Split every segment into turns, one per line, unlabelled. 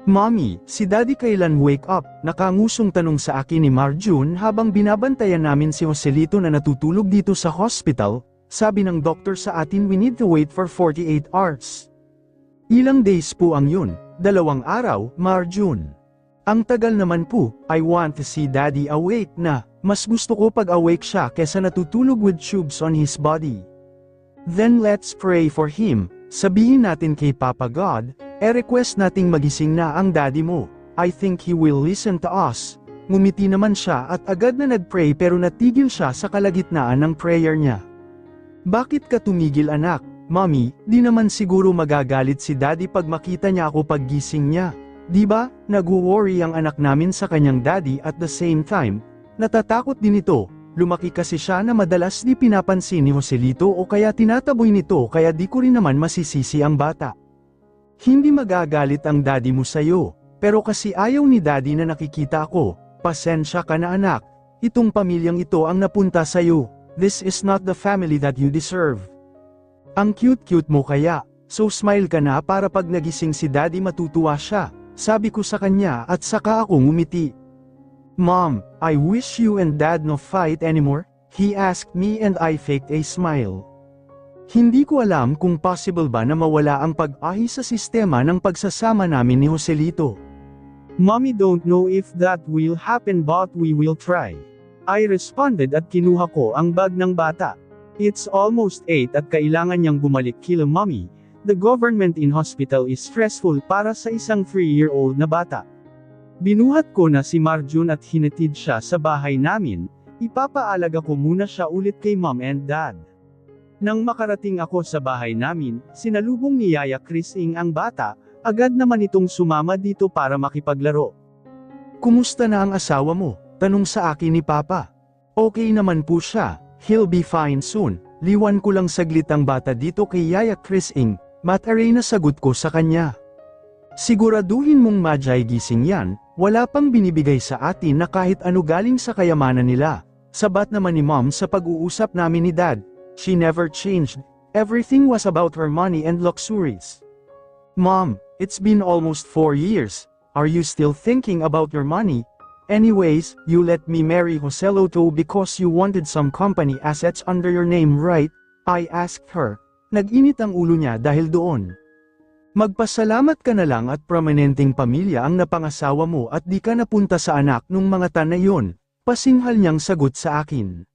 Mommy, si Daddy kailan wake up? Nakangusong tanong sa akin ni Marjun habang binabantayan namin si Joselito na natutulog dito sa hospital. Sabi ng doktor sa atin we need to wait for 48 hours. Ilang days po ang yun? 2 araw, Marjun. Ang tagal naman po. I want to see Daddy awake na. Mas gusto ko pag awake siya kesa natutulog with tubes on his body. Then let's pray for him. Sabihin natin kay Papa God, request nating magising na ang daddy mo. I think he will listen to us. Ngumiti naman siya at agad na nag-pray pero natigil siya sa kalagitnaan ng prayer niya. Bakit ka tumigil anak? Mommy, di naman siguro magagalit si daddy pag makita niya ako paggising niya. Diba, nag-worry ang anak namin sa kanyang daddy at the same time, natatakot din ito. Lumaki kasi siya na madalas di pinapansin ni Joselito o kaya tinataboy nito kaya di ko rin naman masisisi ang bata. Hindi magagalit ang daddy mo sa'yo, pero kasi ayaw ni daddy na nakikita ako. Pasensya ka na anak, itong pamilyang ito ang napunta sa'yo. This is not the family that you deserve. Ang cute-cute mo kaya, so smile ka na para pag nagising si daddy matutuwa siya. Sabi ko sa kanya at saka ako ngumiti. Mom, I wish you and Dad no fight anymore, he asked me and I faked a smile. Hindi ko alam kung possible ba na mawala ang pag-ahi sa sistema ng pagsasama namin ni Joselito. Mommy don't know if that will happen but we will try. I responded at kinuha ko ang bag ng bata. It's almost 8 at kailangan niyang bumalik kila Mommy. The government in hospital is stressful para sa isang 3-year-old na bata. Binuhat ko na si Marjun at hinatid siya sa bahay namin, ipapaalaga ko muna siya ulit kay Mom and Dad. Nang makarating ako sa bahay namin, sinalubong ni Yaya Chrising ang bata, agad naman itong sumama dito para makipaglaro. Kumusta na ang asawa mo? Tanong sa akin ni Papa. Okay naman po siya, he'll be fine soon. Liwan ko lang saglit ang bata dito kay Yaya Chrising, mataray na sagot ko sa kanya. Siguraduhin mong madyay gising yan, wala pang binibigay sa atin na kahit ano galing sa kayamanan nila. Sabat naman ni Mom sa pag-uusap namin ni Dad. She never changed, everything was about her money and luxuries. Mom, it's been almost 4 years, are you still thinking about your money? Anyways, you let me marry Joselito because you wanted some company assets under your name right? I asked her. Nag-init ang ulo niya dahil doon. Magpasalamat ka na lang at prominenteng pamilya ang napangasawa mo at di ka napunta sa anak nung mga tan na yun, pasinghal niyang sagot sa akin.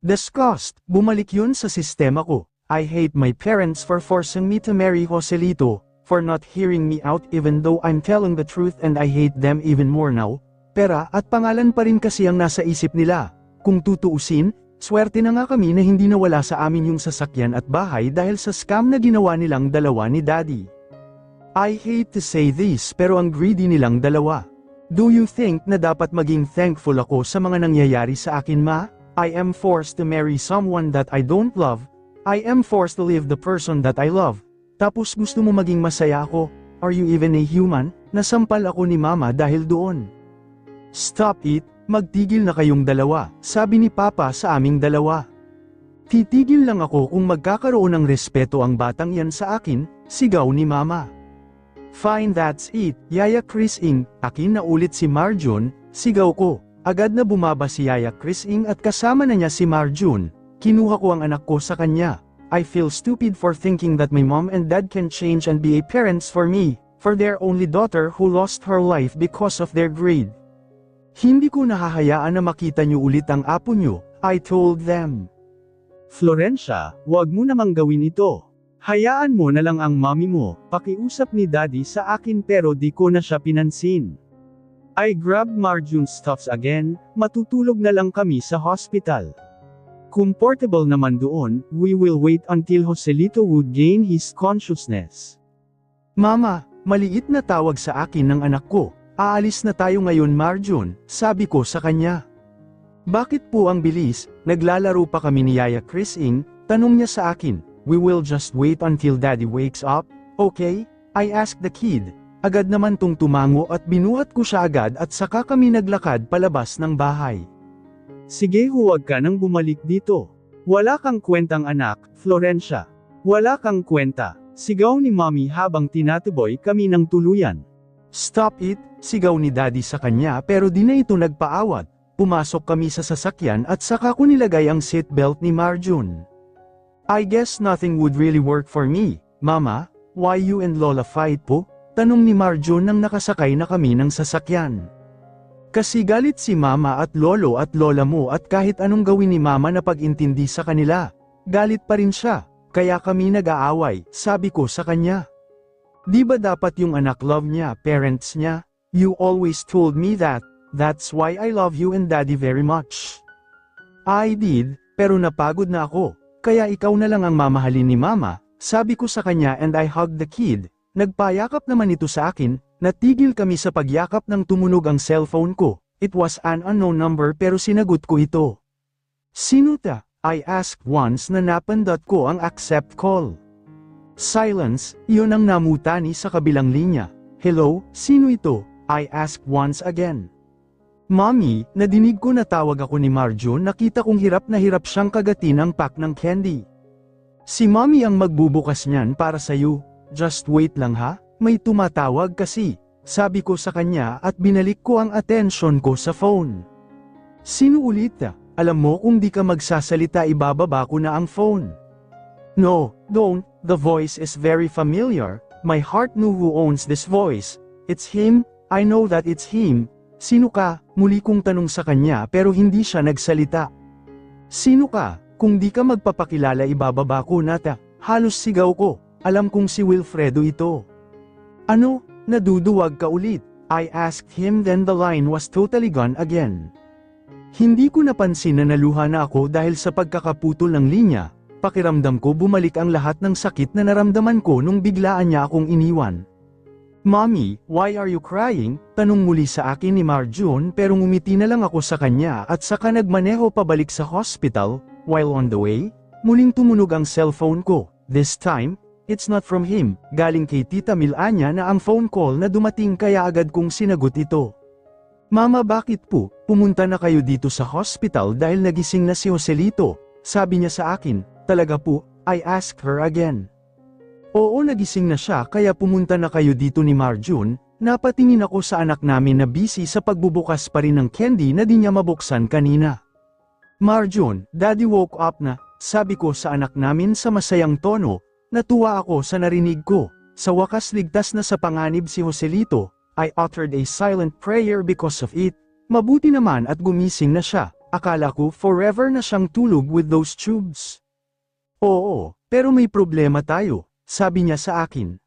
Disgust, bumalik yun sa sistema ko. I hate my parents for forcing me to marry Joselito, for not hearing me out even though I'm telling the truth and I hate them even more now. Pera at pangalan pa rin kasi ang nasa isip nila. Kung tutuusin, swerte na nga kami na hindi nawala sa amin yung sasakyan at bahay dahil sa scam na ginawa nilang dalawa ni Daddy. I hate to say this pero ang greedy nilang dalawa. Do you think na dapat maging thankful ako sa mga nangyayari sa akin ma? I am forced to marry someone that I don't love. I am forced to leave the person that I love. Tapos gusto mo maging masaya ako? Are you even a human? Nasampal ako ni Mama dahil doon. Stop it, magtigil na kayong dalawa, sabi ni Papa sa aming dalawa. Titigil lang ako kung magkakaroon ng respeto ang batang yan sa akin, sigaw ni Mama. Fine, that's it, Yaya Chrising, akin na ulit si Marjun, sigaw ko. Agad na bumaba si Yaya Chrising at kasama na niya si Marjun. Kinuha ko ang anak ko sa kanya. I feel stupid for thinking that my mom and dad can change and be a parents for me, for their only daughter who lost her life because of their greed. Hindi ko nahahayaan na makita niyo ulit ang apo niyo, I told them. Florencia, wag mo namang gawin ito. Hayaan mo na lang ang mommy mo, pakiusap ni Daddy sa akin pero di ko na siya pinansin. I grabbed Marjun's stuffs again, matutulog na lang kami sa hospital. Comfortable naman doon, we will wait until Joselito would gain his consciousness. Mama, maliit na tawag sa akin ng anak ko, aalis na tayo ngayon Marjun, sabi ko sa kanya. Bakit po ang bilis, naglalaro pa kami ni Yaya Chrising, tanong niya sa akin. We will just wait until Daddy wakes up, okay? I asked the kid. Agad naman tong tumango at binuhat ko siya agad at saka kami naglakad palabas ng bahay. Sige huwag ka nang bumalik dito. Wala kang kwentang anak, Florencia. Wala kang kwenta, sigaw ni Mommy habang tinatuboy kami ng tuluyan. Stop it, sigaw ni Daddy sa kanya pero di na ito nagpaawat. Pumasok kami sa sasakyan at saka ko nilagay ang seatbelt ni Marjun. I guess nothing would really work for me, Mama, why you and Lola fight po? Tanong ni Marjun nang nakasakay na kami ng sasakyan. Kasi galit si Mama at Lolo at Lola mo at kahit anong gawin ni Mama na pag-intindi sa kanila, galit pa rin siya, kaya kami nag-aaway, sabi ko sa kanya. Di ba dapat yung anak love niya, parents niya? You always told me that. That's why I love you and Daddy very much. I did, pero napagod na ako, kaya ikaw na lang ang mamahalin ni Mama, sabi ko sa kanya and I hugged the kid. Nagpayakap naman ito sa akin, natigil kami sa pagyakap nang tumunog ang cellphone ko. It was an unknown number pero sinagot ko ito. Sino ta? I asked once na napindot ko ang accept call. Silence, iyon ang namutani sa kabilang linya. Hello, sino ito? I asked once again. Mommy, nadinig ko na tawag ako ni Marjun, nakita kong hirap na hirap siyang kagatin ang pack ng candy. Si Mommy ang magbubukas niyan para sa'yo. Just wait lang ha, may tumatawag kasi, sabi ko sa kanya at binalik ko ang atensyon ko sa phone. Sino ulit? Alam mo kung di ka magsasalita ibababa ko na ang phone. No, don't, the voice is very familiar, my heart knew who owns this voice. It's him, I know that it's him. Sino ka? Muli kong tanong sa kanya pero hindi siya nagsalita. Sino ka? Kung di ka magpapakilala ibababa ko na ta. Halos sigaw ko. Alam kong si Wilfredo ito. Ano? Naduduwag ka ulit? I asked him then the line was totally gone again. Hindi ko napansin na naluha na ako dahil sa pagkakaputol ng linya. Pakiramdam ko bumalik ang lahat ng sakit na naramdaman ko nung biglaan niya akong iniwan. Mommy, why are you crying? Tanong muli sa akin ni Marjun pero ngumiti na lang ako sa kanya at saka nagmaneho pabalik sa hospital. While on the way, muling tumunog ang cellphone ko. This time, it's not from him, galing kay Tita Milanya na ang phone call na dumating kaya agad kong sinagot ito. Mama, bakit po? Pumunta na kayo dito sa hospital dahil nagising na si Joselito, sabi niya sa akin. Talaga po? I asked her again. Oo, nagising na siya kaya pumunta na kayo dito ni Marjun. Napatingin ako sa anak namin na busy sa pagbubukas pa rin ng candy na di niya mabuksan kanina. Marjun, Daddy woke up na, sabi ko sa anak namin sa masayang tono. Natuwa ako sa narinig ko. Sa wakas ligtas na sa panganib si Joselito. I uttered a silent prayer because of it. Mabuti naman at gumising na siya. Akala ko forever na siyang tulog with those tubes. Oo, pero may problema tayo, sabi niya sa akin.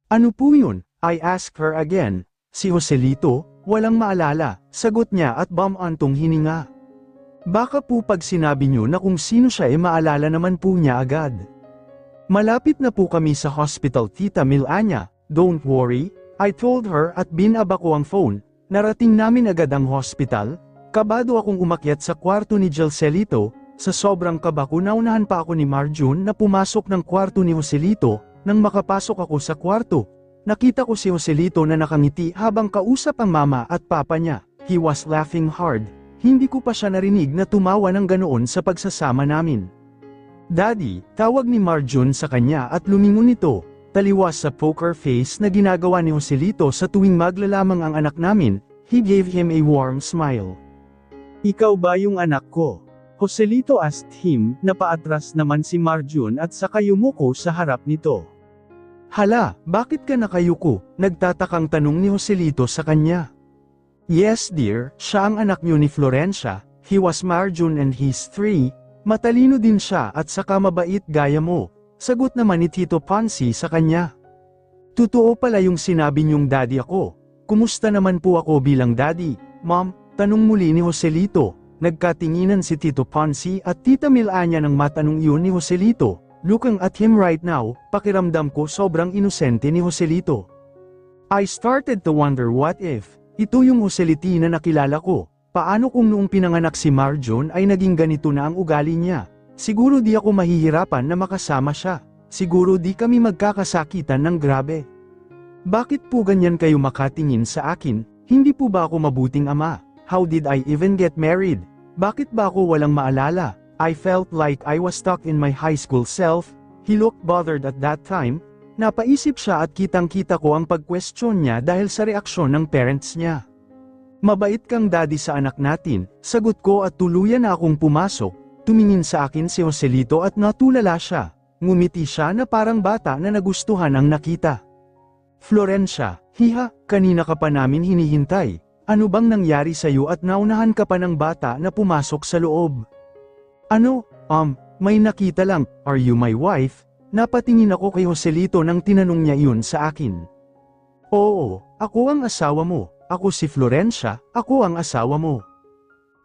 Ano po yun? I asked her again. Si Joselito, walang maalala, sagot niya at bumantong hininga. Baka po pag sinabi niyo na kung sino siya maalala naman po niya agad. Malapit na po kami sa hospital, Tita Milanya. Don't worry, I told her at binaba ko ang phone. Narating namin agad ang hospital. Kabado akong umakyat sa kwarto ni Joselito. Sa sobrang kaba ko naunahan pa ako ni Marjun na pumasok ng kwarto ni Joselito. Nang makapasok ako sa kwarto, nakita ko si Joselito na nakangiti habang kausap ang mama at papa niya. He was laughing hard. Hindi ko pa siya narinig na tumawa ng ganoon sa pagsasama namin. Daddy, tawag ni Marjun sa kanya at lumingon ito. Taliwas sa poker face na ginagawa ni Joselito sa tuwing maglalamang ang anak namin, he gave him a warm smile. Ikaw ba yung anak ko? Joselito asked him, napaatras naman si Marjun at saka yumuko sa harap nito. Hala, bakit ka nakayuko? Nagtatakang tanong ni Joselito sa kanya. Yes dear, siya ang anak niyo ni Florencia, he was Marjun and he's 3, matalino din siya at saka mabait gaya mo, sagot naman ni Tito Pansy sa kanya. Totoo pala yung sinabi niyong daddy ako, kumusta naman po ako bilang daddy, mom? Tanong muli ni Joselito. Nagkatinginan si Tito Pansy at Tita Milanya nang matanong iyon ni Joselito. Looking at him right now, pakiramdam ko sobrang inosente ni Joselito. I started to wonder what if, ito yung Joseliti na nakilala ko. Paano kung noong pinanganak si Marjun ay naging ganito na ang ugali niya? Siguro di ako mahihirapan na makasama siya. Siguro di kami magkakasakitan ng grabe. Bakit po ganyan kayo makatingin sa akin? Hindi po ba ako mabuting ama? How did I even get married? Bakit ba ako walang maalala? I felt like I was stuck in my high school self. He looked bothered at that time. Napaisip siya at kitang-kita ko ang pag-question niya dahil sa reaksyon ng parents niya. Mabait kang daddy sa anak natin, sagot ko at tuluyan na akong pumasok. Tumingin sa akin si Joselito at natulala siya. Ngumiti siya na parang bata na nagustuhan ang nakita. Florencia, hiha, kanina ka pa namin hinihintay. Ano bang nangyari sa'yo at naunahan ka pa ng bata na pumasok sa loob? Ano, may nakita lang, are you my wife? Napatingin ako kay Joselito nang tinanong niya iyon sa akin. Oo, ako ang asawa mo, ako si Florencia, ako ang asawa mo.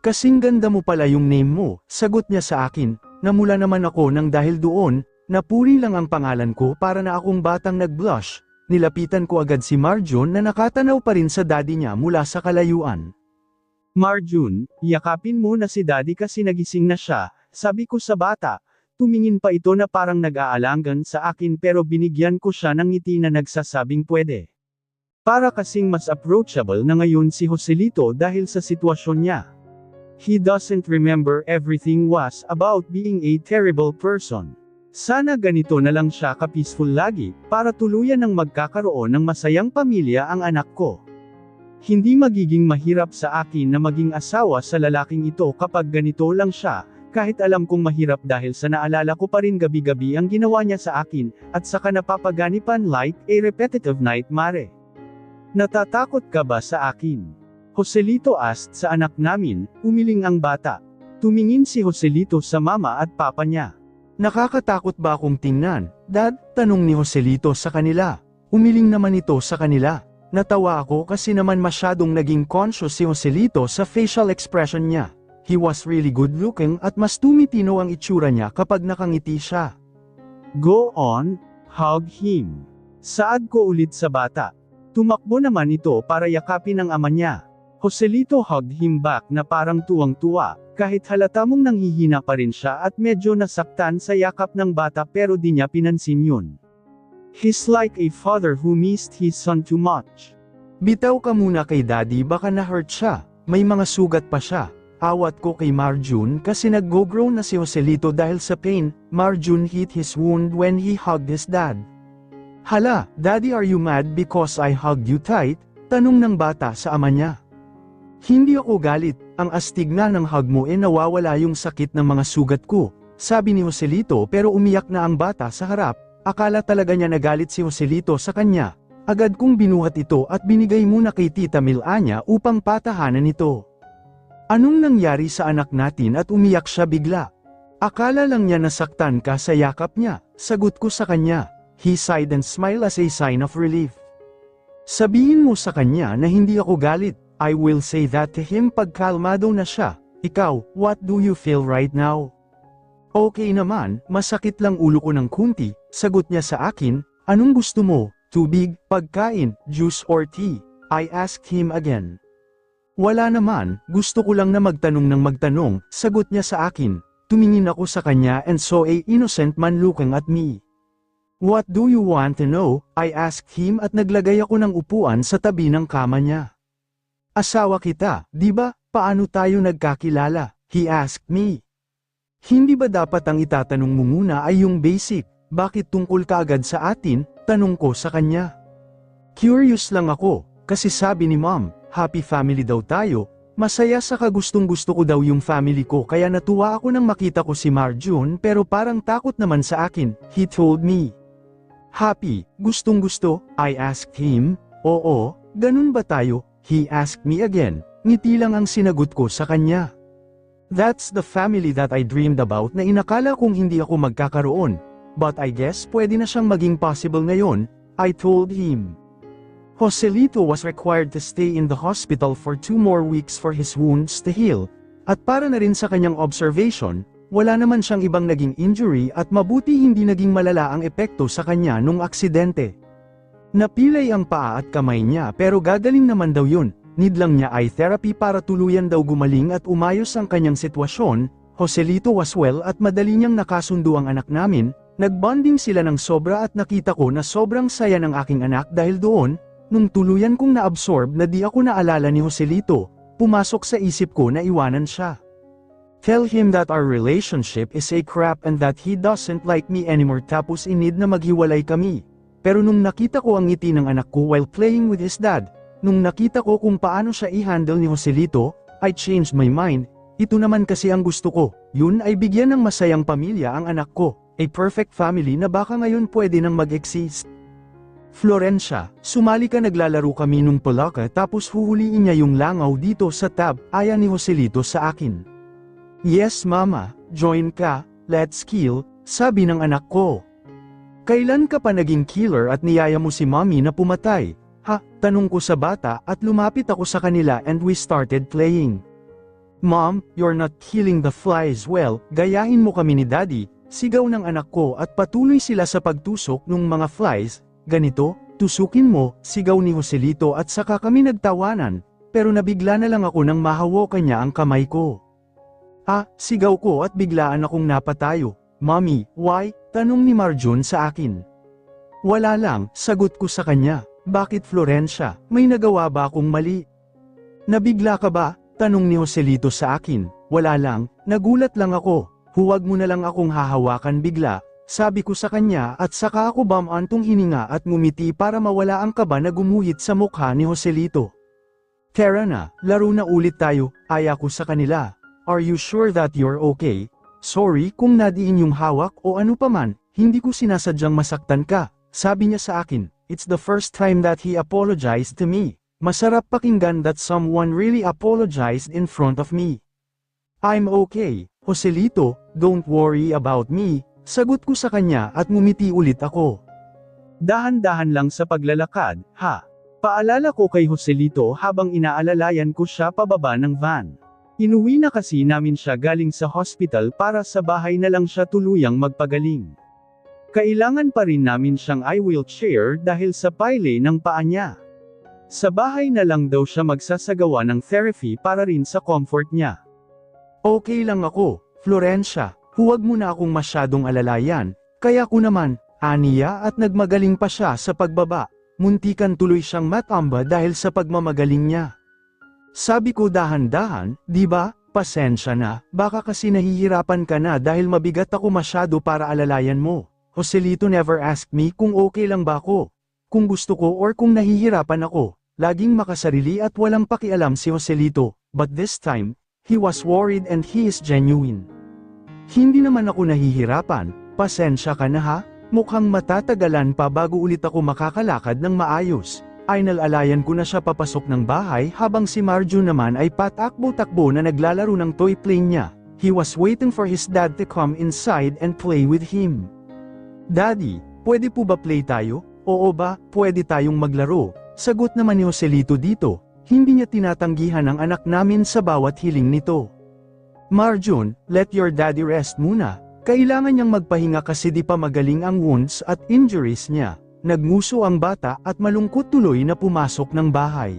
Kasing ganda mo pala yung name mo, sagot niya sa akin, namula naman ako nang dahil doon, napuri lang ang pangalan ko para na akong batang nag-blush. Nilapitan ko agad si Marjun na nakatanaw pa rin sa daddy niya mula sa kalayuan. Marjun, yakapin mo na si daddy kasi nagising na siya, sabi ko sa bata. Tumingin pa ito na parang nag-aalangan sa akin pero binigyan ko siya ng ngiti na nagsasabing pwede. Para kasing mas approachable na ngayon si Joselito dahil sa sitwasyon niya. He doesn't remember everything was about being a terrible person. Sana ganito na lang siya ka-peaceful lagi, para tuluyan ng magkakaroon ng masayang pamilya ang anak ko. Hindi magiging mahirap sa akin na maging asawa sa lalaking ito kapag ganito lang siya, kahit alam kong mahirap dahil sa naalala ko pa rin gabi-gabi ang ginawa niya sa akin, at saka napapaganipan like a repetitive nightmare. Natatakot ka ba sa akin? Joselito asked sa anak namin, umiling ang bata. Tumingin si Joselito sa mama at papa niya. Nakakatakot ba akong tingnan, Dad? Tanong ni Joselito sa kanila. Umiling naman ito sa kanila. Natawa ako kasi naman masyadong naging conscious si Joselito sa facial expression niya. He was really good looking at mas tumitino ang itsura niya kapag nakangiti siya. Go on, hug him. Saad ko ulit sa bata. Tumakbo naman ito para yakapin ang ama niya. Joselito hugged him back na parang tuwang-tuwa, kahit halata mong nanghihina pa rin siya at medyo nasaktan sa yakap ng bata pero di niya pinansin yun. He's like a father who missed his son too much. Bitaw ka muna kay daddy baka na-hurt siya, may mga sugat pa siya. Awat ko kay Marjun kasi nag-go-grow na si Joselito dahil sa pain. Marjun hit his wound when he hugged his dad. Hala, daddy are you mad because I hugged you tight? Tanong ng bata sa ama niya. Hindi ako galit, ang astig na ng hug mo nawawala yung sakit ng mga sugat ko, sabi ni Joselito pero umiyak na ang bata sa harap, akala talaga niya nagalit si Joselito sa kanya, agad kong binuhat ito at binigay muna kay Tita Milania upang patahanan ito. Anong nangyari sa anak natin at umiyak siya bigla? Akala lang niya nasaktan ka sa yakap niya, sagot ko sa kanya, he sighed and smiled as a sign of relief. Sabihin mo sa kanya na hindi ako galit. I will say that to him pag kalmado na siya. Ikaw, what do you feel right now? Okay naman, masakit lang ulo ko ng kunti, sagot niya sa akin, anong gusto mo, tubig, pagkain, juice or tea? I asked him again. Wala naman, gusto ko lang na magtanong ng magtanong, sagot niya sa akin, tumingin ako sa kanya and saw a innocent man looking at me. What do you want to know? I asked him at naglagay ako ng upuan sa tabi ng kama niya. Asawa kita, di ba? Paano tayo nagkakilala? He asked me. Hindi ba dapat ang itatanong mo muna ay yung basic, bakit tungkol ka agad sa atin? Tanong ko sa kanya. Curious lang ako, kasi sabi ni Mom, happy family daw tayo, masaya sa kagustong-gusto ko daw yung family ko kaya natuwa ako nang makita ko si Marjun pero parang takot naman sa akin, he told me. Happy, gustong-gusto? I asked him. Oo, ganun ba tayo? He asked me again, ngiti lang ang sinagot ko sa kanya. That's the family that I dreamed about na inakala kong hindi ako magkakaroon, but I guess pwede na siyang maging possible ngayon, I told him. Joselito was required to stay in the hospital for 2 more weeks for his wounds to heal, at para na rin sa kanyang observation, wala naman siyang ibang naging injury at mabuti hindi naging malala ang epekto sa kanya nung aksidente. Napilay ang paa at kamay niya pero gagaling naman daw yun, need lang niya eye therapy para tuluyan daw gumaling at umayos ang kanyang sitwasyon. Joselito was well at madali niyang nakasundo ang anak namin, nagbonding sila ng sobra at nakita ko na sobrang saya ng aking anak dahil doon, nung tuluyan kong na-absorb na di ako naalala ni Joselito, pumasok sa isip ko na iwanan siya. Tell him that our relationship is a crap and that he doesn't like me anymore tapos inid na maghiwalay kami. Pero nung nakita ko ang ngiti ng anak ko while playing with his dad, nung nakita ko kung paano siya i-handle ni Joselito, I changed my mind. Ito naman kasi ang gusto ko, yun ay bigyan ng masayang pamilya ang anak ko, a perfect family na baka ngayon pwede nang mag-exist. Florencia, sumali ka, naglalaro kami nung palaka tapos huhuliin niya yung langaw dito sa tab, aya ni Joselito sa akin. Yes mama, join ka, let's kill, sabi ng anak ko. Kailan ka pa naging killer at niyaya mo si mommy na pumatay? Ha, tanong ko sa bata at lumapit ako sa kanila and we started playing. Mom, you're not killing the flies well, gayahin mo kami ni daddy, sigaw ng anak ko at patuloy sila sa pagtusok ng mga flies. Ganito, tusukin mo, sigaw ni Joselito at saka kami nagtawanan, pero nabigla na lang ako nang mahawakan niya ang kamay ko. Ah, sigaw ko at biglaan akong napatayo. Mommy, why? Tanong ni Marjon sa akin. Wala lang, sagot ko sa kanya. Bakit Florencia, may nagawa ba akong mali? Nabigla ka ba? Tanong ni Joselito sa akin. Wala lang, nagulat lang ako. Huwag mo na lang akong hahawakan bigla. Sabi ko sa kanya at saka ako bamantong hininga at ngumiti para mawala ang kaba na gumuhit sa mukha ni Joselito. Tara na, laro na ulit tayo, aya ko sa kanila. Are you sure that you're okay? Sorry kung nadiin yung hawak o ano paman, hindi ko sinasadyang masaktan ka, sabi niya sa akin. It's the first time that he apologized to me. Masarap pakinggan that someone really apologized in front of me. I'm okay, Joselito, don't worry about me. Sagot ko sa kanya at ngumiti ulit ako. Dahan-dahan lang sa paglalakad, ha? Paalala ko kay Joselito habang inaalalayan ko siya pababa ng van. Inuwi na kasi namin siya galing sa hospital para sa bahay na lang siya tuluyang magpagaling. Kailangan pa rin namin siyang i-wheelchair dahil sa payle ng paa niya. Sa bahay na lang daw siya magsasagawa ng therapy para rin sa comfort niya. Okay lang ako, Florencia. Huwag mo na akong masyadong alalayan, kaya ko naman, aniya at nagmagaling pa siya sa pagbaba, muntikan tuloy siyang matamba dahil sa pagmamagaling niya. Sabi ko dahan-dahan, di ba, pasensya na, baka kasi nahihirapan ka na dahil mabigat ako masyado para alalayan mo. Joselito never asked me kung okay lang ba ako, kung gusto ko or kung nahihirapan ako, laging makasarili at walang pakialam si Joselito, but this time, he was worried and he is genuine. Hindi naman ako nahihirapan, pasensya ka na ha, mukhang matatagalan pa bago ulit ako makakalakad ng maayos. Ay nalalayan ko na siya papasok ng bahay habang si Marjon naman ay patakbo-takbo na naglalaro ng toy plane niya. He was waiting for his dad to come inside and play with him. Daddy, pwede po ba play tayo? Oo ba, pwede tayong maglaro, sagot naman ni Joselito dito. Hindi niya tinatanggihan ang anak namin sa bawat hiling nito. Marjon, let your daddy rest muna. Kailangan niyang magpahinga kasi di pa magaling ang wounds at injuries niya. Nagnguso ang bata at malungkot tuloy na pumasok ng bahay.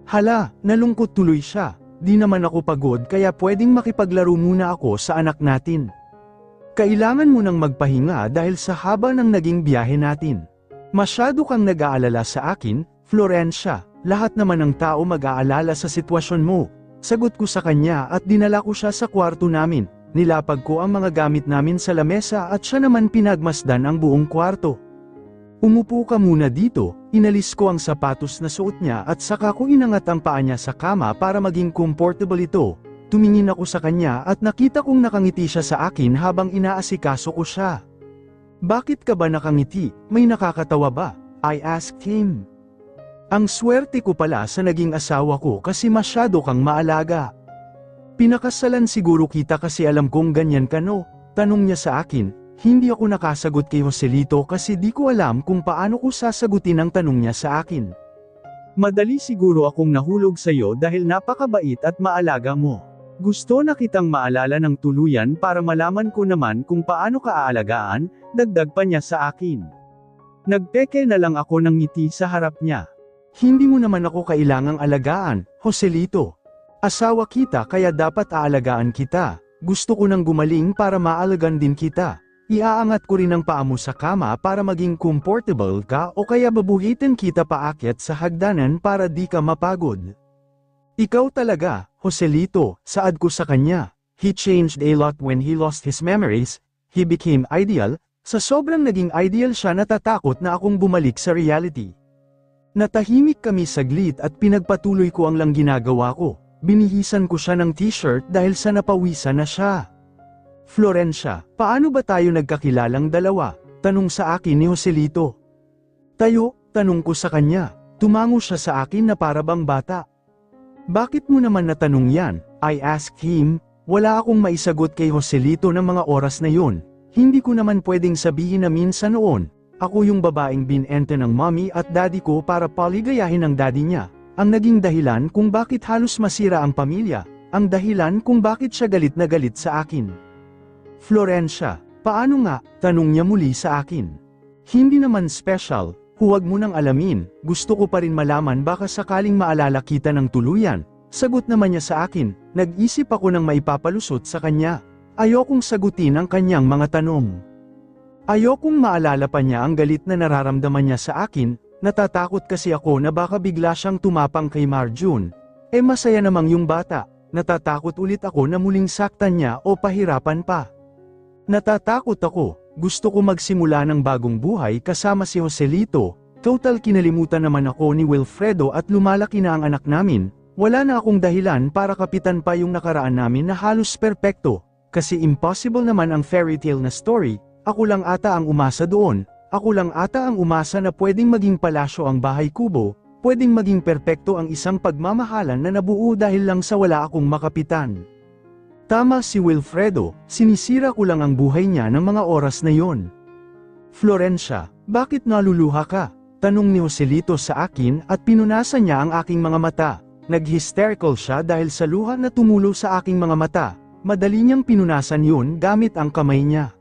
Hala, nalungkot tuloy siya. Di naman ako pagod kaya pwedeng makipaglaro muna ako sa anak natin. Kailangan mo nang magpahinga dahil sa haba ng naging biyahe natin. Masyado kang nag-aalala sa akin, Florencia. Lahat naman ng tao mag-aalala sa sitwasyon mo. Sagot ko sa kanya at dinala ko siya sa kwarto namin. Nilapag ko ang mga gamit namin sa lamesa at siya naman pinagmasdan ang buong kwarto. Umupo ka muna dito, inalis ko ang sapatos na suot niya at saka ko inangat ang paa niya sa kama para maging comfortable ito. Tumingin ako sa kanya at nakita kong nakangiti siya sa akin habang inaasikaso ko siya. Bakit ka ba nakangiti? May nakakatawa ba? I asked him. Ang swerte ko pala sa naging asawa ko kasi masyado kang maalaga. Pinakasalan siguro kita kasi alam kong ganyan ka no? Tanong niya sa akin. Hindi ako nakasagot kay Joselito kasi di ko alam kung paano ko sasagutin ang tanong niya sa akin. Madali siguro akong nahulog sa'yo dahil napakabait at maalaga mo. Gusto na kitang maalala ng tuluyan para malaman ko naman kung paano ka aalagaan, dagdag pa niya sa akin. Nagpeke na lang ako ng ngiti sa harap niya. Hindi mo naman ako kailangang alagaan, Joselito. Asawa kita kaya dapat aalagaan kita. Gusto ko nang gumaling para maalagan din kita. Iaangat ko rin ang paa mo sa kama para maging comfortable ka o kaya babuhitin kita paakyat sa hagdanan para di ka mapagod. Ikaw talaga, Joselito, saad ko sa kanya. He changed a lot when he lost his memories. He became ideal, Sa sobrang naging ideal siya natatakot na akong bumalik sa reality. Natahimik kami saglit at pinagpatuloy ko ang lang ginagawa ko. Binihisan ko siya ng t-shirt dahil sa napawisan na siya. Florencia, paano ba tayo nagkakilalang dalawa? Tanong sa akin ni Joselito. Tayo, tanong ko sa kanya. Tumango siya sa akin na para bang bata. Bakit mo naman natanong yan? I asked him. Wala akong maisagot kay Joselito ng mga oras na yun. Hindi ko naman pwedeng sabihin na minsan noon, ako yung babaeng binente ng mommy at daddy ko para paligayahin ng daddy niya. Ang naging dahilan kung bakit halos masira ang pamilya, ang dahilan kung bakit siya galit na galit sa akin. Florencia, paano nga? Tanong niya muli sa akin. Hindi naman special, huwag mo nang alamin, gusto ko pa rin malaman baka sakaling maalala kita ng tuluyan. Sagot naman niya sa akin, nag-isip ako ng maipapalusot sa kanya. Ayokong sagutin ang kanyang mga tanong. Ayokong maalala pa niya ang galit na nararamdaman niya sa akin, natatakot kasi ako na baka bigla siyang tumapang kay Marjun. Masaya namang yung bata, natatakot ulit ako na muling saktan niya o pahirapan pa. Natatakot ako, gusto ko magsimula ng bagong buhay kasama si Joselito, total kinalimutan naman ako ni Wilfredo at lumalaki na ang anak namin, wala na akong dahilan para kapitan pa yung nakaraan namin na halos perpekto, kasi impossible naman ang fairy tale na story. Ako lang ata ang umasa doon, ako lang ata ang umasa na pwedeng maging palasyo ang bahay kubo, pwedeng maging perpekto ang isang pagmamahalan na nabuo dahil lang sa wala akong makapitan. Tama si Wilfredo, sinisira ko lang ang buhay niya ng mga oras na yon. Florencia, bakit naluluha ka? Tanong ni Joselito sa akin at pinunasan niya ang aking mga mata. Nag-hysterical siya dahil sa luha na tumulo sa aking mga mata, madali niyang pinunasan yun gamit ang kamay niya.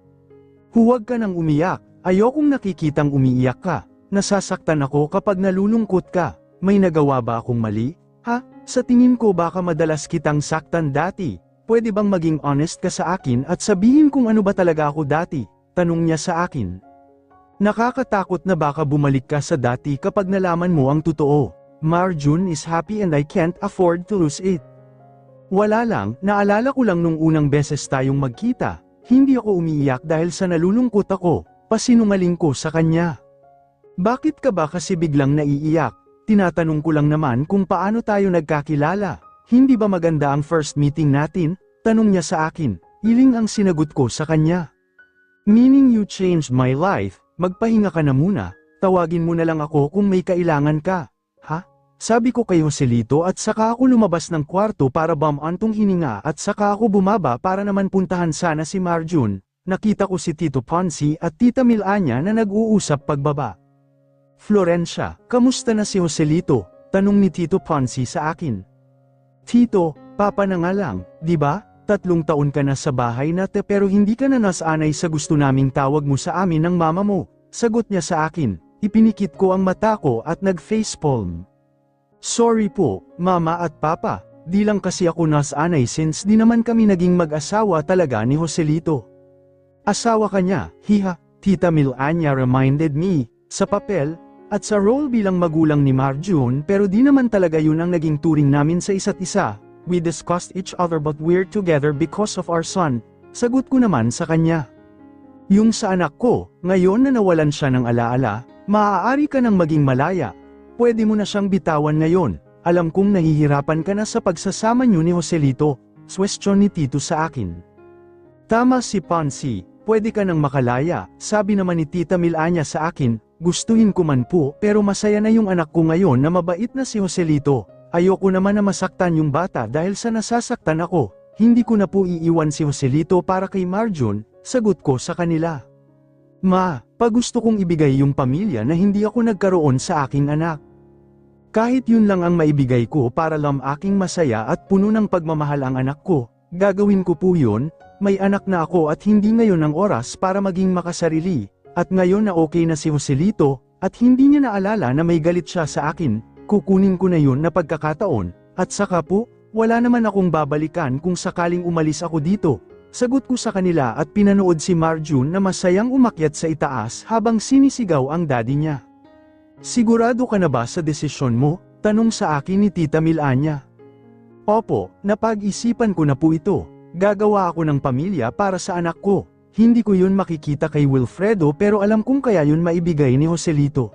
Huwag ka nang umiyak, ayokong nakikitang umiiyak ka, nasasaktan ako kapag nalulungkot ka, may nagawa ba akong mali? Ha? Sa tingin ko baka madalas kitang saktan dati, pwede bang maging honest ka sa akin at sabihin kung ano ba talaga ako dati? Tanong niya sa akin. Nakakatakot na baka bumalik ka sa dati kapag nalaman mo ang totoo. Marjun is happy and I can't afford to lose it. Wala lang, naalala ko lang nung unang beses tayong magkita. Hindi ako umiiyak dahil sa nalulungkot ako, pasinungaling ko sa kanya. Bakit ka ba kasi biglang naiiyak? Tinatanong ko lang naman kung paano tayo nagkakilala. Hindi ba maganda ang first meeting natin? Tanong niya sa akin, hiling ang sinagot ko sa kanya. Meaning you changed my life, magpahinga ka na muna, tawagin mo na lang ako kung may kailangan ka. Ha? Sabi ko kay Joselito at saka ako lumabas ng kwarto para bumantong hininga at saka ako bumaba para naman puntahan sana si Marjun. Nakita ko si Tito Ponzi at Tita Milanya na nag-uusap pagbaba. Florencia, kamusta na si Joselito? Tanong ni Tito Ponzi sa akin. Tito, papa na nga lang, di ba? 3 taon ka na sa bahay natin pero hindi ka na nasanay sa gusto naming tawag mo sa amin ng mama mo. Sagot niya sa akin, ipinikit ko ang mata ko at nag-facepalm. Sorry po, mama at papa, di lang kasi ako nasanay since di naman kami naging mag-asawa talaga ni Joselito. Asawa ka niya, hiha, Tita Milanya reminded me, sa papel, at sa role bilang magulang ni Marjun pero di naman talaga yun ang naging turing namin sa isa't isa, we discussed each other but we're together because of our son, sagot ko naman sa kanya. Yung sa anak ko, ngayon na nawalan siya ng alaala, maaari ka nang maging malaya. Pwede mo na siyang bitawan ngayon, alam kong nahihirapan ka na sa pagsasama niyo ni Joselito, question ni Tito sa akin. Tama si Ponzi, pwede ka nang makalaya, sabi naman ni Tita Milanya sa akin, gustuhin ko man po pero masaya na yung anak ko ngayon na mabait na si Joselito, ayoko naman na masaktan yung bata dahil sa nasasaktan ako, hindi ko na po iiwan si Joselito para kay Marjun, sagot ko sa kanila. Ma, gusto kong ibigay yung pamilya na hindi ako nagkaroon sa aking anak. Kahit yun lang ang maibigay ko para lang aking masaya at puno ng pagmamahal ang anak ko, gagawin ko po yun, may anak na ako at hindi ngayon ang oras para maging makasarili, at ngayon na okay na si Joselito, at hindi niya naalala na may galit siya sa akin, kukunin ko na yun na pagkakataon, at saka po, wala naman akong babalikan kung sakaling umalis ako dito. Sagot ko sa kanila at pinanood si Marjun na masayang umakyat sa itaas habang sinisigaw ang daddy niya. Sigurado ka na ba sa desisyon mo? Tanong sa akin ni Tita Milanya. Opo, napag-isipan ko na po ito. Gagawa ako ng pamilya para sa anak ko. Hindi ko yun makikita kay Wilfredo pero alam kong kaya yun maibigay ni Joselito.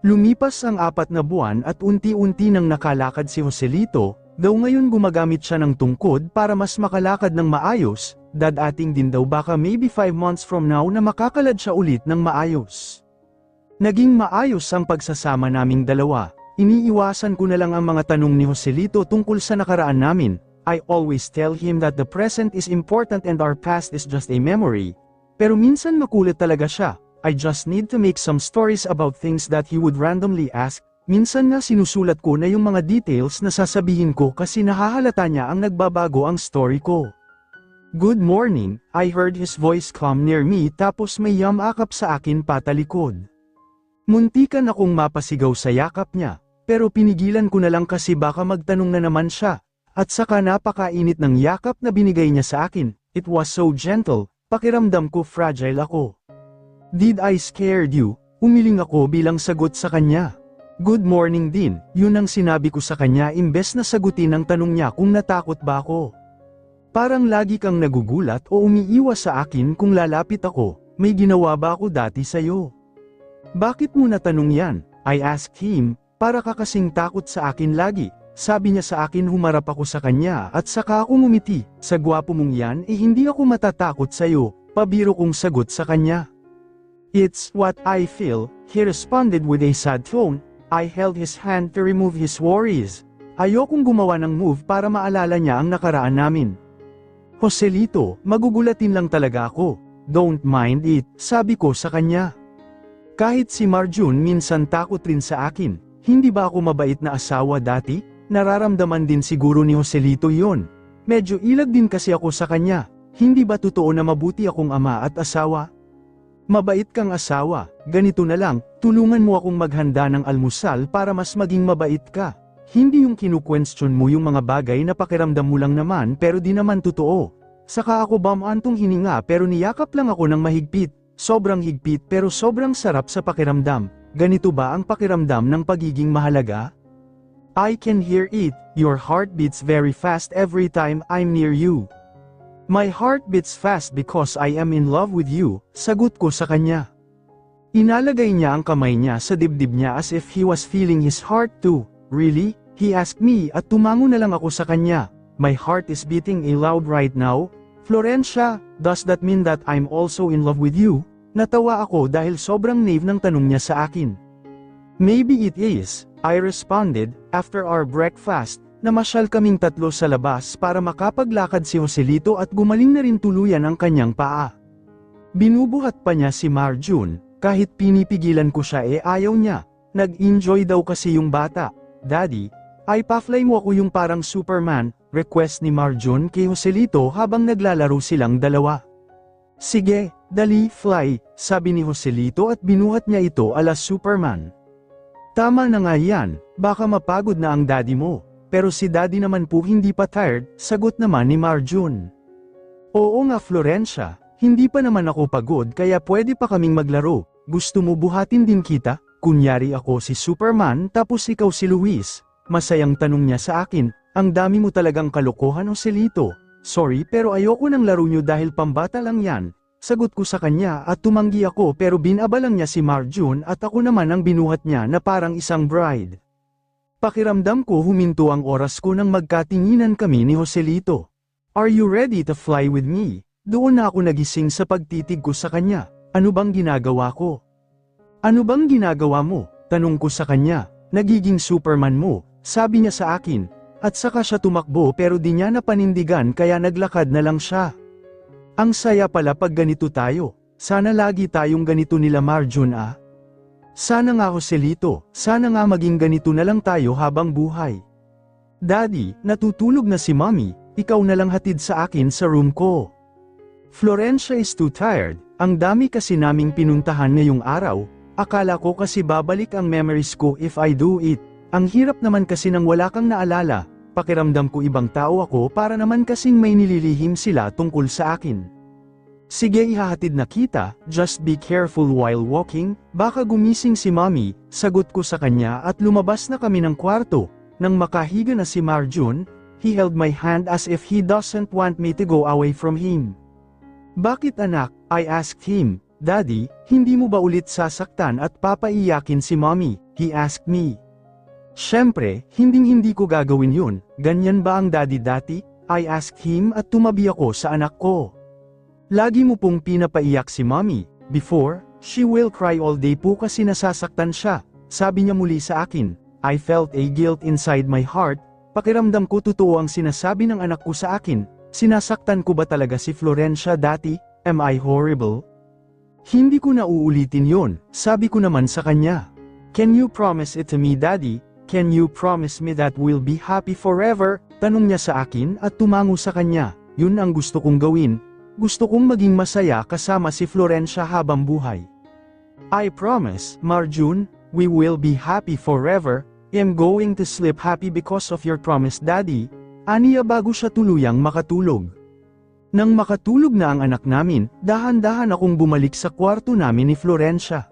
Lumipas ang 4 na buwan at unti-unti nang nakalakad si Joselito, daw ngayon gumagamit siya ng tungkod para mas makalakad ng maayos, dadating din daw baka maybe 5 months from now na makakalad siya ulit ng maayos. Naging maayos ang pagsasama naming dalawa, iniiwasan ko na lang ang mga tanong ni Joselito tungkol sa nakaraan namin. I always tell him that the present is important and our past is just a memory. Pero minsan makulit talaga siya. I just need to make some stories about things that he would randomly ask. Minsan nga sinusulat ko na yung mga details na sasabihin ko kasi nahahalata niya ang nagbabago ang story ko. Good morning, I heard his voice come near me tapos may yamakap sa akin patalikod. Muntikan akong mapasigaw sa yakap niya, pero pinigilan ko na lang kasi baka magtanong na naman siya. At saka napakainit ng yakap na binigay niya sa akin, it was so gentle, pakiramdam ko fragile ako. Did I scared you? Umiling ako bilang sagot sa kanya. Good morning din, yun ang sinabi ko sa kanya imbes na sagutin ang tanong niya kung natakot ba ako. Parang lagi kang nagugulat o umiiwas sa akin kung lalapit ako, may ginawa ba ako dati sa'yo? Bakit mo natanong yan? I asked him, para ka kasing takot sa akin lagi. Sabi niya sa akin humarap ako sa kanya at saka ako ngumiti, sa gwapo mong yan hindi ako matatakot sa'yo, pabiro kong sagot sa kanya. It's what I feel, he responded with a sad tone. I held his hand to remove his worries. Ayokong gumawa ng move para maalala niya ang nakaraan namin. Joselito, magugulatin lang talaga ako. Don't mind it, sabi ko sa kanya. Kahit si Marjun minsan takot rin sa akin, hindi ba ako mabait na asawa dati? Nararamdaman din siguro ni Joselito yon. Medyo ilag din kasi ako sa kanya, hindi ba totoo na mabuti akong ama at asawa? Mabait kang asawa, ganito na lang, tulungan mo akong maghanda ng almusal para mas maging mabait ka. Hindi yung kinu-question mo yung mga bagay na pakiramdam mo lang naman pero di naman totoo. Saka ako bamantong hininga pero niyakap lang ako ng mahigpit, sobrang higpit pero sobrang sarap sa pakiramdam. Ganito ba ang pakiramdam ng pagiging mahalaga? I can hear it, your heart beats very fast every time I'm near you. My heart beats fast because I am in love with you, sagot ko sa kanya. Inalagay niya ang kamay niya sa dibdib niya as if he was feeling his heart too. Really? He asked me at tumango na lang ako sa kanya. My heart is beating loud right now. Florencia, does that mean that I'm also in love with you? Natawa ako dahil sobrang naive ng tanong niya sa akin. Maybe it is, I responded. After our breakfast, namasyal kaming tatlo sa labas para makapaglakad si Joselito at gumaling na rin tuluyan ang kanyang paa. Binubuhat pa niya si Marjun, kahit pinipigilan ko siya ayaw niya. Nag-enjoy daw kasi yung bata. Daddy, ay pa-fly mo ako yung parang Superman, request ni Marjun kay Joselito habang naglalaro silang dalawa. Sige, dali fly, sabi ni Joselito at binuhat niya ito ala Superman. Tama na nga yan, baka mapagod na ang daddy mo. Pero si daddy naman po hindi pa tired, sagot naman ni Marjun. Oo nga Florencia, hindi pa naman ako pagod kaya pwede pa kaming maglaro. Gusto mo buhatin din kita? Kunyari ako si Superman tapos ikaw si Luis. Masayang tanong niya sa akin, ang dami mo talagang kalokohan Joselito. Sorry pero ayoko ng laro niyo dahil pambata lang yan. Sagot ko sa kanya at tumanggi ako pero binabalang niya si Marjun at ako naman ang binuhat niya na parang isang bride. Pakiramdam ko huminto ang oras ko nang magkatinginan kami ni Joselito. Are you ready to fly with me? Doon na ako nagising sa pagtitig ko sa kanya. Ano bang ginagawa ko? Ano bang ginagawa mo? Tanong ko sa kanya. Nagiging Superman mo, sabi niya sa akin. At saka siya tumakbo pero di niya napanindigan kaya naglakad na lang siya. Ang saya pala pag ganito tayo. Sana lagi tayong ganito nila Marjun ah. Sana nga Joselito, sana nga maging ganito na lang tayo habang buhay. Daddy, natutulog na si Mommy, ikaw na lang hatid sa akin sa room ko. Florencia is too tired, ang dami kasi naming pinuntahan ngayong araw, akala ko kasi babalik ang memories ko if I do it. Ang hirap naman kasi nang wala kang naalala, pakiramdam ko ibang tao ako para naman kasing may nililihim sila tungkol sa akin. Sige ihahatid na kita, just be careful while walking, baka gumising si Mommy, sagot ko sa kanya at lumabas na kami ng kwarto. Nang makahiga na si Marjun, he held my hand as if he doesn't want me to go away from him. Bakit anak? I asked him. Daddy, hindi mo ba ulit sasaktan at papaiyakin si mommy? He asked me. Siyempre, hindi ko gagawin yun. Ganyan ba ang daddy dati? I asked him at tumabi ako sa anak ko. Lagi mo pong pinapaiyak si mommy. Before, she will cry all day po kasi nasasaktan siya. Sabi niya muli sa akin. I felt a guilt inside my heart. Pakiramdam ko totoo ang sinasabi ng anak ko sa akin. Sinasaktan ko ba talaga si Florencia dati? Am I horrible? Hindi ko na uulitin yon, sabi ko naman sa kanya. Can you promise it to me, Daddy? Can you promise me that we'll be happy forever? Tanong niya sa akin at tumango sa kanya. Yun ang gusto kong gawin. Gusto kong maging masaya kasama si Florencia habang buhay. I promise, Marjun, we will be happy forever. I'm going to sleep happy because of your promise, Daddy. Aniya bago siya tuluyang makatulog. Nang makatulog na ang anak namin, dahan-dahan akong bumalik sa kwarto namin ni Florencia.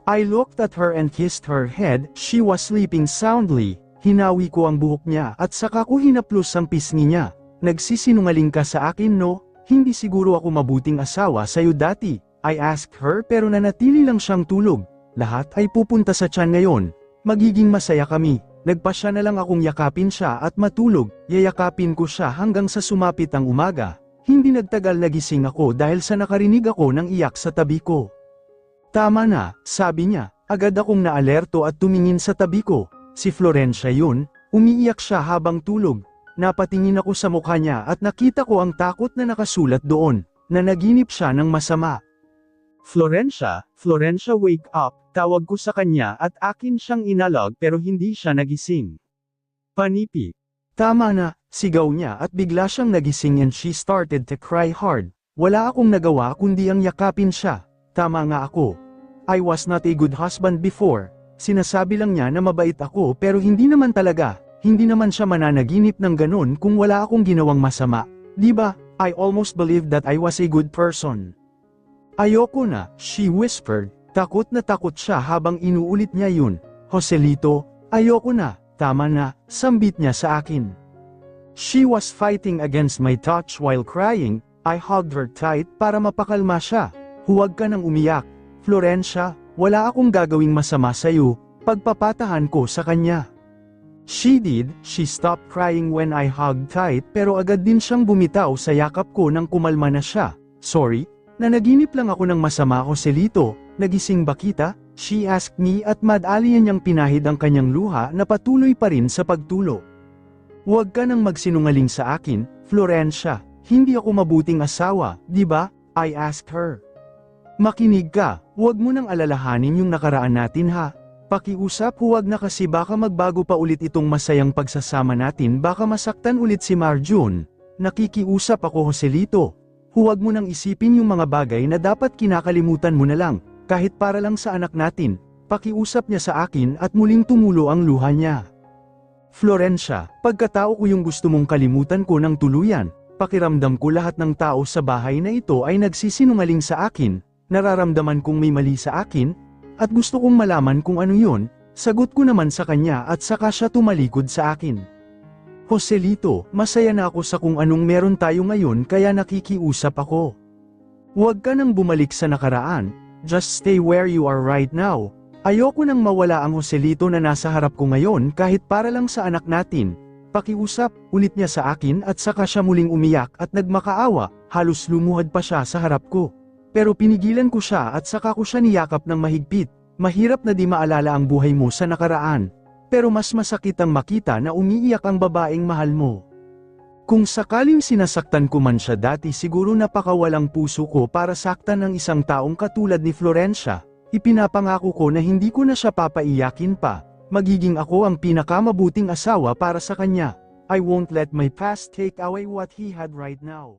I looked at her and kissed her head. She was sleeping soundly. Hinawi ko ang buhok niya at saka ko hinaplos ang pisngi niya. Nagsisinungaling ka sa akin, no? Hindi siguro ako mabuting asawa sa'yo dati. I asked her pero nanatili lang siyang tulog. Lahat ay pupunta sa tiyan ngayon. Magiging masaya kami. Nagpasya na lang akong yakapin siya at matulog. Yayakapin ko siya hanggang sa sumapit ang umaga. Hindi nagtagal nagising ako dahil sa nakarinig ako ng iyak sa tabi ko. Tama na, sabi niya. Agad akong naalerto at tumingin sa tabi ko. Si Florencia yun, umiiyak siya habang tulog. Napatingin ako sa mukha niya at nakita ko ang takot na nakasulat doon, na naginip siya ng masama. Florencia, wake up, tawag ko sa kanya at akin siyang inalog pero hindi siya nagising. Panipi. Tama na, sigaw niya at bigla siyang nagising and she started to cry hard. Wala akong nagawa kundi ang yakapin siya. Tama nga ako. I was not a good husband before. Sinasabi lang niya na mabait ako pero hindi naman talaga. Hindi naman siya mananaginip ng ganun kung wala akong ginawang masama. Diba, I almost believed that I was a good person. Ayoko na, she whispered. Takot na takot siya habang inuulit niya yun. Joselito, ayoko na. Tama na, sambit niya sa akin. She was fighting against my touch while crying. I hugged her tight para mapakalma siya. Huwag ka nang umiyak. Florencia, wala akong gagawing masama sa'yo. Pagpapatahan ko sa kanya. She stopped crying when I hugged tight pero agad din siyang bumitaw sa yakap ko nang kumalma na siya. Sorry, nanaginip lang ako ng masama, Joselito. Nagising ba kita? She asked me at madali niyang pinahid ang kanyang luha na patuloy pa rin sa pagtulo. Huwag ka nang magsinungaling sa akin, Florencia. Hindi ako mabuting asawa, di ba? I asked her. Makinig ka, huwag mo nang alalahanin yung nakaraan natin ha. Pakiusap, huwag na kasi baka magbago pa ulit itong masayang pagsasama natin, baka masaktan ulit si Marjun. Nakikiusap ako, Joselito. Huwag mo nang isipin yung mga bagay na dapat kinakalimutan mo na lang. Kahit para lang sa anak natin, pakiusap niya sa akin at muling tumulo ang luha niya. Florencia, pagkatao ko yung gusto mong kalimutan ko ng tuluyan, pakiramdam ko lahat ng tao sa bahay na ito ay nagsisinungaling sa akin, nararamdaman kong may mali sa akin, at gusto kong malaman kung ano yun, sagot ko naman sa kanya at saka siya tumalikod sa akin. Joselito, masaya na ako sa kung anong meron tayo ngayon kaya nakikiusap ako. Huwag ka nang bumalik sa nakaraan. Just stay where you are right now. Ayoko nang mawala ang Joselito na nasa harap ko ngayon kahit para lang sa anak natin. Pakiusap, ulit niya sa akin at saka siya muling umiyak at nagmakaawa, halos lumuhad pa siya sa harap ko. Pero pinigilan ko siya at saka ko siya niyakap ng mahigpit. Mahirap na di maalala ang buhay mo sa nakaraan. Pero mas masakit ang makita na umiiyak ang babaeng mahal mo. Kung sakaling sinasaktan ko man siya dati siguro napakawalang puso ko para saktan ng isang taong katulad ni Florencia, ipinapangako ko na hindi ko na siya papaiyakin pa, magiging ako ang pinakamabuting asawa para sa kanya. I won't let my past take away what he had right now.